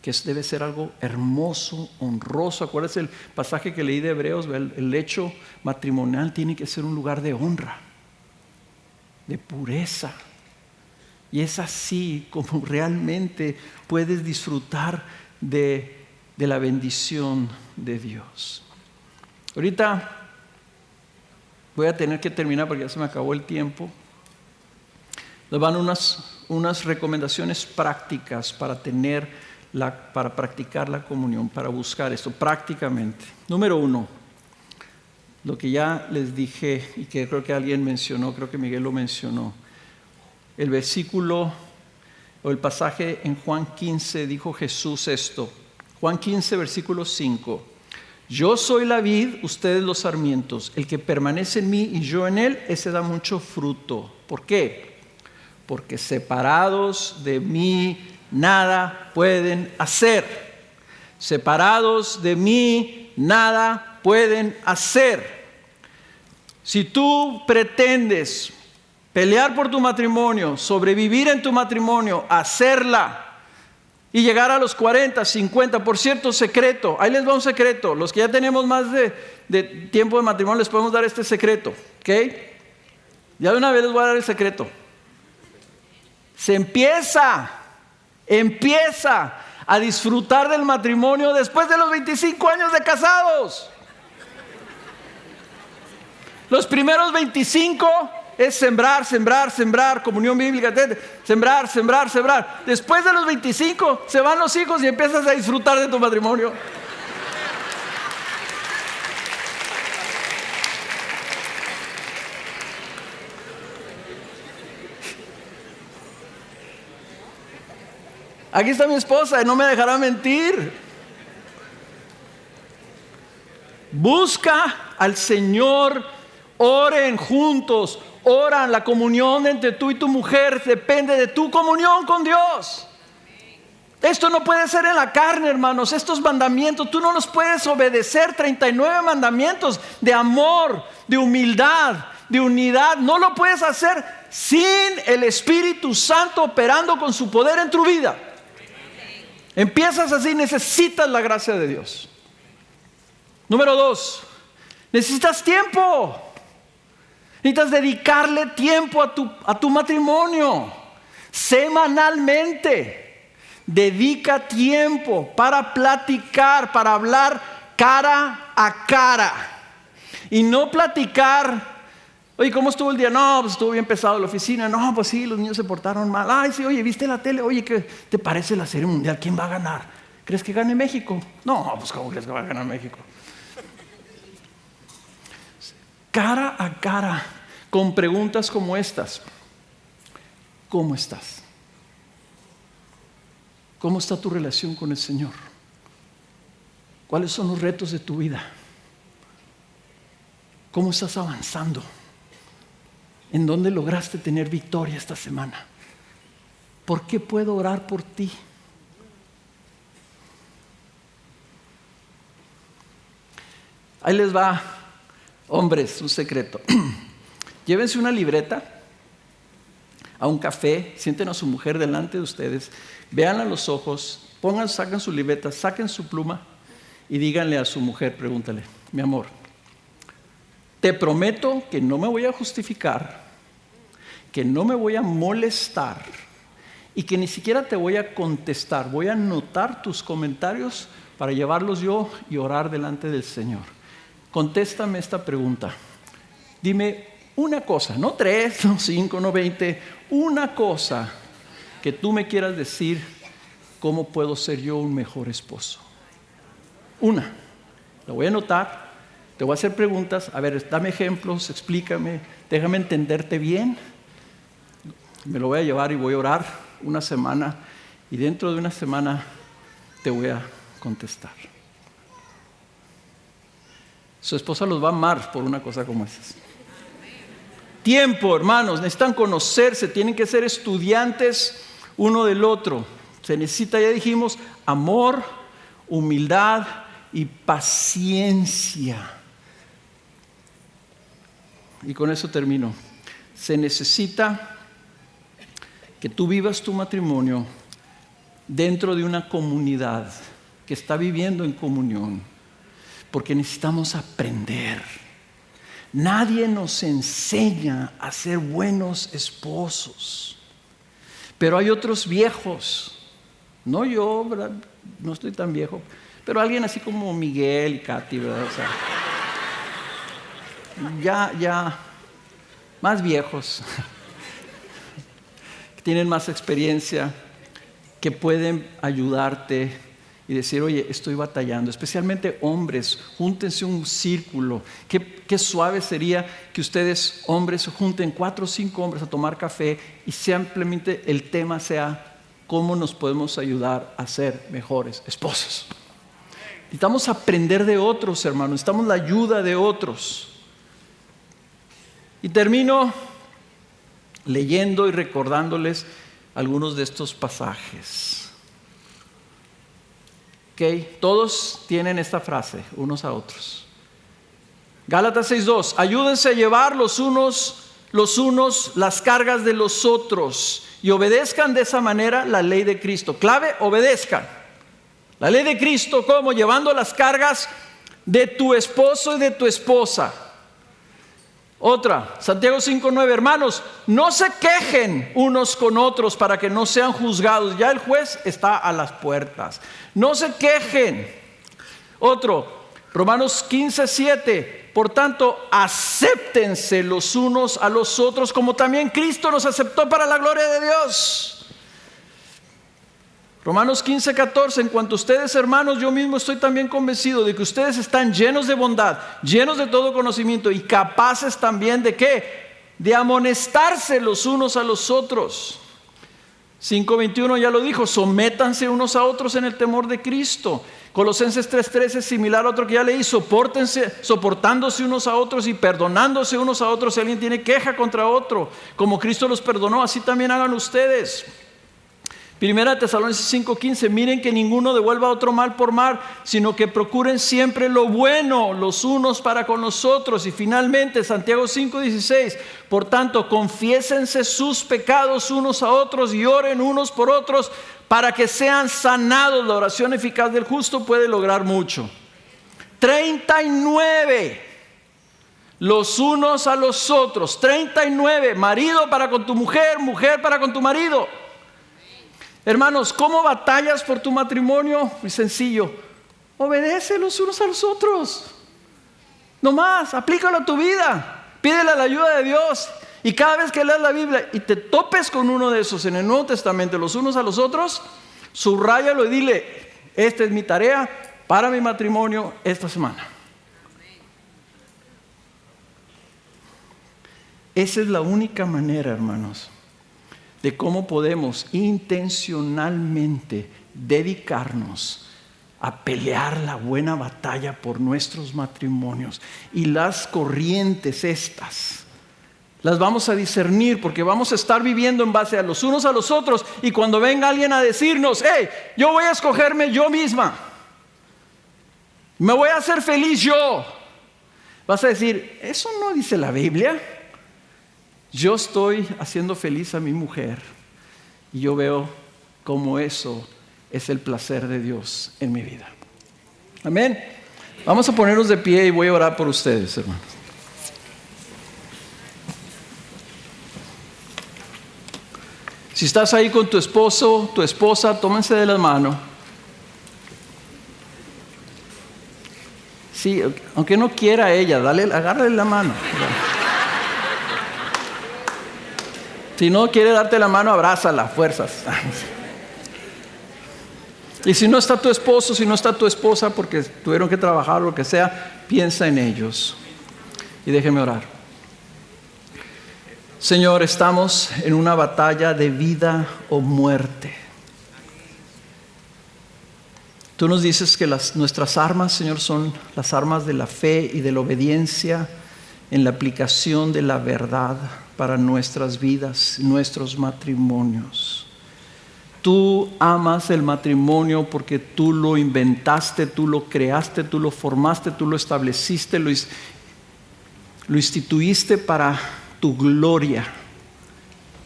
que debe ser algo hermoso, honroso. Acuérdate el pasaje que leí de Hebreos, el lecho matrimonial tiene que ser un lugar de honra, de pureza. Y es así como realmente puedes disfrutar de la bendición de Dios. Ahorita voy a tener que terminar porque ya se me acabó el tiempo. Nos van unas recomendaciones prácticas para practicar la comunión, para buscar esto prácticamente. Número 1, lo que ya les dije y que creo que alguien mencionó, creo que Miguel lo mencionó. El versículo o el pasaje en Juan 15 dijo Jesús esto. Juan 15, versículo 5. Yo soy la vid, ustedes los sarmientos. El que permanece en mí y yo en él, ese da mucho fruto. ¿Por qué? Porque separados de mí nada pueden hacer. Separados de mí nada pueden hacer. Si tú pretendes pelear por tu matrimonio, sobrevivir en tu matrimonio, hacerla y llegar a los 40, 50, por cierto, secreto. Ahí les va un secreto. Los que ya tenemos más de tiempo de matrimonio les podemos dar este secreto, ¿ok? Ya de una vez les voy a dar el secreto. Se empieza a disfrutar del matrimonio después de los 25 años de casados. Los primeros 25 es sembrar, comunión bíblica, sembrar. Después de los 25 se van los hijos y empiezas a disfrutar de tu matrimonio. Aquí está mi esposa y no me dejará mentir. Busca al Señor, oren juntos. Oran, la comunión entre tú y tu mujer depende de tu comunión con Dios. Esto no puede ser en la carne, hermanos. Estos mandamientos, tú no los puedes obedecer. 39 mandamientos de amor, de humildad, de unidad. No lo puedes hacer sin el Espíritu Santo operando con su poder en tu vida. Empiezas así, necesitas la gracia de Dios. Número 2, necesitas tiempo. Necesitas dedicarle tiempo a tu matrimonio. Semanalmente, dedica tiempo para platicar, para hablar cara a cara. Y no platicar, oye, ¿cómo estuvo el día? No, pues estuvo bien pesado en la oficina. No, pues sí, los niños se portaron mal. Ay, sí, oye, ¿viste la tele? Oye, ¿qué te parece la Serie Mundial? ¿Quién va a ganar? ¿Crees que gane México? No, pues ¿cómo crees que va a ganar México? Cara a cara, con preguntas como estas. ¿Cómo estás? ¿Cómo está tu relación con el Señor? ¿Cuáles son los retos de tu vida? ¿Cómo estás avanzando? ¿En dónde lograste tener victoria esta semana? ¿Por qué puedo orar por ti? Ahí les va, hombres, un secreto. Llévense una libreta a un café, sienten a su mujer delante de ustedes, véanla a los ojos, saquen su libreta, saquen su pluma y díganle a su mujer, pregúntale, mi amor, te prometo que no me voy a justificar, que no me voy a molestar y que ni siquiera te voy a contestar. Voy a anotar tus comentarios para llevarlos yo y orar delante del Señor. Contéstame esta pregunta. Dime una cosa, no 3, no 5, no 20, una cosa que tú me quieras decir, cómo puedo ser yo un mejor esposo. Una. La voy a anotar. Te voy a hacer preguntas, a ver, dame ejemplos, explícame, déjame entenderte bien. Me lo voy a llevar y voy a orar una semana y dentro de una semana te voy a contestar. Su esposa los va a amar por una cosa como esa. Tiempo, hermanos, necesitan conocerse, tienen que ser estudiantes uno del otro. Se necesita, ya dijimos, amor, humildad y paciencia. Y con eso termino. Se necesita que tú vivas tu matrimonio dentro de una comunidad que está viviendo en comunión, porque necesitamos aprender. Nadie nos enseña a ser buenos esposos, pero hay otros viejos, no yo, ¿verdad? No estoy tan viejo, pero alguien así como Miguel y Katy, ¿verdad? O sea, ya más viejos, que tienen más experiencia, que pueden ayudarte y decir, oye, estoy batallando. Especialmente hombres, júntense un círculo. Qué suave sería que ustedes, hombres, se junten 4 o 5 hombres a tomar café y simplemente el tema sea cómo nos podemos ayudar a ser mejores esposos. Necesitamos aprender de otros, hermanos. Necesitamos la ayuda de otros. Y termino leyendo y recordándoles algunos de estos pasajes. Okay. Todos tienen esta frase, unos a otros. Gálatas 6:2, ayúdense a llevar los unos las cargas de los otros y obedezcan de esa manera la ley de Cristo. Clave, obedezcan. La ley de Cristo, ¿cómo? Llevando las cargas de tu esposo y de tu esposa. Otra, Santiago 5:9, hermanos, no se quejen unos con otros para que no sean juzgados. Ya el juez está a las puertas. No se quejen. Otro, Romanos 15:7, por tanto, acéptense los unos a los otros como también Cristo nos aceptó para la gloria de Dios. Romanos 15:14, en cuanto a ustedes, hermanos, yo mismo estoy también convencido de que ustedes están llenos de bondad, llenos de todo conocimiento y capaces también de ¿qué? De amonestarse los unos a los otros. 5:21 ya lo dijo, sométanse unos a otros en el temor de Cristo. Colosenses 3:13 es similar a otro que ya leí, soportándose unos a otros y perdonándose unos a otros si alguien tiene queja contra otro. Como Cristo los perdonó, así también hagan ustedes. Primera Tesalonicenses 5:15, miren que ninguno devuelva a otro mal por mal, sino que procuren siempre lo bueno los unos para con los otros. Y finalmente Santiago 5:16, por tanto confiésense sus pecados unos a otros y oren unos por otros para que sean sanados. La oración eficaz del justo puede lograr mucho. 39, los unos a los otros. 39, marido para con tu mujer, mujer para con tu marido. Hermanos, ¿cómo batallas por tu matrimonio? Muy sencillo, obedece los unos a los otros. No más, aplícalo a tu vida. Pídele la ayuda de Dios. Y cada vez que leas la Biblia y te topes con uno de esos en el Nuevo Testamento, los unos a los otros, subráyalo y dile, esta es mi tarea para mi matrimonio esta semana. Esa es la única manera, hermanos, de cómo podemos intencionalmente dedicarnos a pelear la buena batalla por nuestros matrimonios. Y las corrientes estas las vamos a discernir porque vamos a estar viviendo en base a los unos a los otros. Y cuando venga alguien a decirnos, hey, yo voy a escogerme yo misma, me voy a hacer feliz yo, vas a decir, eso no dice la Biblia. Yo estoy haciendo feliz a mi mujer y yo veo cómo eso es el placer de Dios en mi vida. Amén. Vamos a ponernos de pie y voy a orar por ustedes, hermanos. Si estás ahí con tu esposo, tu esposa, tómense de las manos. Sí, aunque no quiera ella, agárrale la mano. Si no quiere darte la mano, abrázala, fuerzas. Y si no está tu esposo, si no está tu esposa, porque tuvieron que trabajar o lo que sea, piensa en ellos. Y déjeme orar. Señor, estamos en una batalla de vida o muerte. Tú nos dices que nuestras armas, Señor, son las armas de la fe y de la obediencia en la aplicación de la verdad para nuestras vidas, nuestros matrimonios. Tú amas el matrimonio porque tú lo inventaste, tú lo creaste, tú lo formaste, tú lo estableciste, lo instituiste para tu gloria,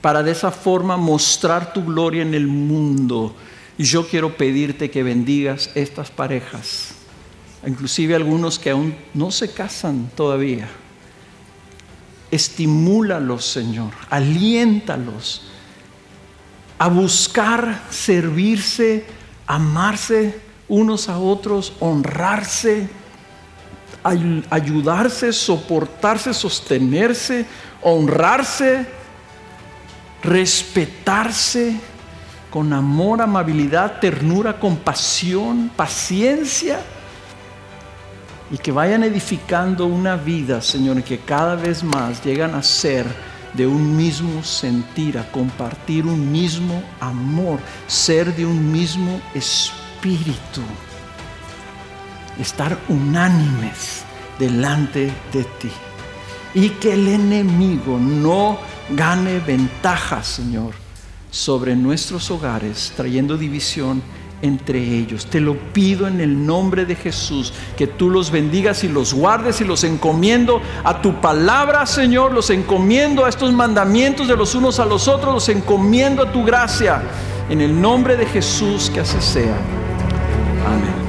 para de esa forma mostrar tu gloria en el mundo. Y yo quiero pedirte que bendigas estas parejas, inclusive algunos que aún no se casan todavía. Estimúlalos, Señor, aliéntalos a buscar servirse, amarse unos a otros, honrarse, ayudarse, soportarse, sostenerse, honrarse, respetarse con amor, amabilidad, ternura, compasión, paciencia, y que vayan edificando una vida, Señor, que cada vez más llegan a ser de un mismo sentir, a compartir un mismo amor, ser de un mismo espíritu, estar unánimes delante de ti, y que el enemigo no gane ventaja, Señor, sobre nuestros hogares, trayendo división entre ellos. Te lo pido en el nombre de Jesús, que tú los bendigas y los guardes, y los encomiendo a tu palabra, Señor, los encomiendo a estos mandamientos de los unos a los otros, los encomiendo a tu gracia, en el nombre de Jesús, que así sea. Amén.